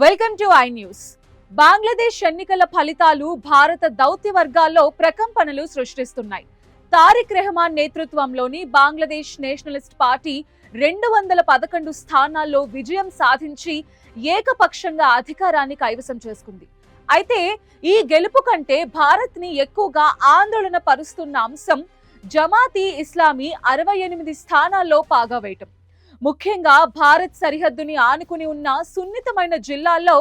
Welcome to I news. Bangladesh ఎన్నికల ఫలితాలు భారత దౌత్య వర్గాల్లో ప్రకంపనలు సృష్టిస్తున్నాయి. తారిక్ రెహమాన్ నేతృత్వంలోని బంగ్లాదేశ్ నేషనలిస్ట్ పార్టీ 211 స్థానాల్లో విజయం సాధించి ఏకపక్షంగా అధికారాన్ని కైవసం చేసుకుంది. అయితే ఈ గెలుపు కంటే భారత్ ని ఎక్కువగా ఆందోళన పరుస్తున్న అంశం జమాతీ ఇస్లామీ 68 స్థానాల్లో పాగా వేయటం. ముఖ్యంగా భారత్ సరిహద్దుని ఆనుకుని ఉన్న సున్నితమైన జిల్లాల్లో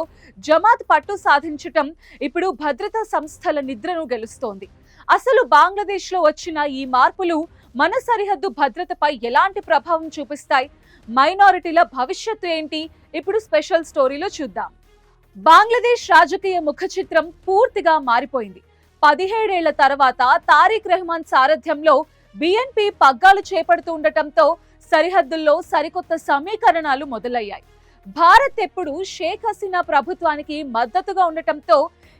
జమాత్ పట్టు సాధించటం ఇప్పుడు భద్రతా సంస్థల నిద్రను గెలుస్తోంది. అసలు బంగ్లాదేశ్ లో వచ్చిన ఈ మార్పులు మన సరిహద్దు భద్రతపై ఎలాంటి ప్రభావం చూపిస్తాయి? మైనారిటీల భవిష్యత్తు ఏంటి? ఇప్పుడు స్పెషల్ స్టోరీలో చూద్దాం. బంగ్లాదేశ్ రాజకీయ ముఖ చిత్రం పూర్తిగా మారిపోయింది. 17 ఏళ్ల తర్వాత తారిక్ రెహమాన్ సారథ్యంలో బిఎన్పి పగ్గాలు చేపడుతూ ఉండటంతో సరిహద్దుల్లో సరికొత్త సమీకరణాలు మొదలయ్యాయి. భారత్ ఎప్పుడు షేక్ హసీనా ప్రభుత్వానికి మద్దతుగా ఉండటంతో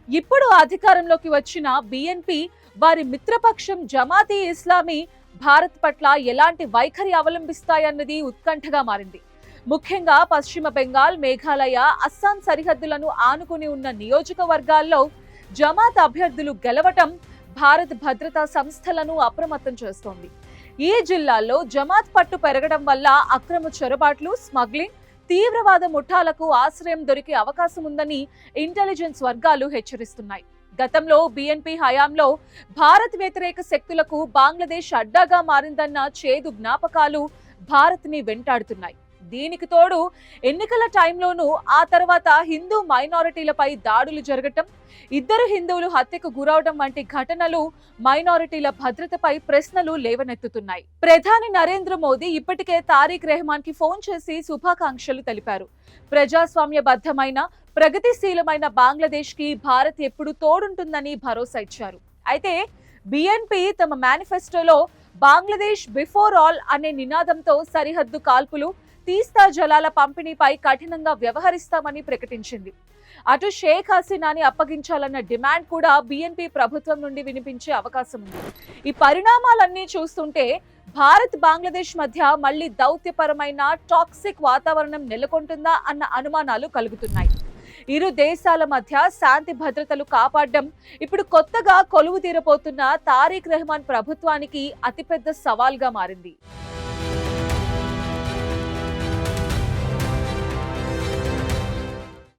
ఇప్పుడు అధికారంలోకి వచ్చిన బిఎన్పి వారి మిత్రపక్షం జమాతీ ఇస్లామీ భారత్ పట్ల ఎలాంటి వైఖరి అవలంబిస్తాయన్నది ఉత్కంఠగా మారింది. ముఖ్యంగా పశ్చిమ బెంగాల్, మేఘాలయ, అస్సాం సరిహద్దులను ఆనుకుని ఉన్న నియోజకవర్గాల్లో జమాత్ అభ్యర్థులు గెలవటం భారత్ భద్రతా సంస్థలను అప్రమత్తం చేస్తోంది. ఈ జిల్లాల్లో జమాత్ పట్టు పెరగడం వల్ల అక్రమ చొరబాట్లు, స్మగ్లింగ్, తీవ్రవాద ముఠాలకు ఆశ్రయం దొరికే అవకాశం ఉందని ఇంటెలిజెన్స్ వర్గాలు హెచ్చరిస్తున్నాయి. గతంలో బిఎన్పి హయాంలో భారత్ వ్యతిరేక శక్తులకు బంగ్లాదేశ్ అడ్డాగా మారిందన్న చేదు జ్ఞాపకాలు భారత్ ని వెంటాడుతున్నాయి. దీనికి తోడు ఎన్నికల టైంలోనూ ఆ తర్వాత హిందూ మైనారిటీలపై దాడులు జరగటం, ఇద్దరు హిందువులు హత్యకు గురవడం వంటి ఘటనలు మైనారిటీల భద్రతపై ప్రశ్నలు లేవనెత్తుతున్నాయి. ప్రధాని నరేంద్ర మోదీ ఇప్పటికే తారిక్ రెహమాన్ కి ఫోన్ చేసి శుభాకాంక్షలు తెలిపారు. ప్రజాస్వామ్యబద్ధమైన, ప్రగతిశీలమైన బంగ్లాదేశ్ కి భారత్ ఎప్పుడు తోడుంటుందని భరోసా ఇచ్చారు. అయితే బిఎన్పి తమ మేనిఫెస్టోలో బంగ్లాదేశ్ బిఫోర్ ఆల్ అనే నినాదంతో సరిహద్దు కాల్పులు, తీస్తా జలాల పంపిణీపై కఠినంగా వ్యవహరిస్తామని ప్రకటించింది. అటు షేక్ హసీనాని అప్పగించాలన్న డిమాండ్ కూడా బిఎన్పి ప్రభుత్వం నుండి వినిపించే అవకాశం ఉంది. ఈ పరిణామాలన్నీ చూస్తుంటే భారత్ బంగ్లాదేశ్ మధ్య మళ్లీ దౌత్యపరమైన టాక్సిక్ వాతావరణం నెలకొంటుందా అన్న అనుమానాలు కలుగుతున్నాయి. ఇరు దేశాల మధ్య శాంతి భద్రతలు కాపాడడం ఇప్పుడు కొత్తగా కొలువు తీరబోతున్న తారిక్ రెహమాన్ ప్రభుత్వానికి అతిపెద్ద సవాల్గా మారింది.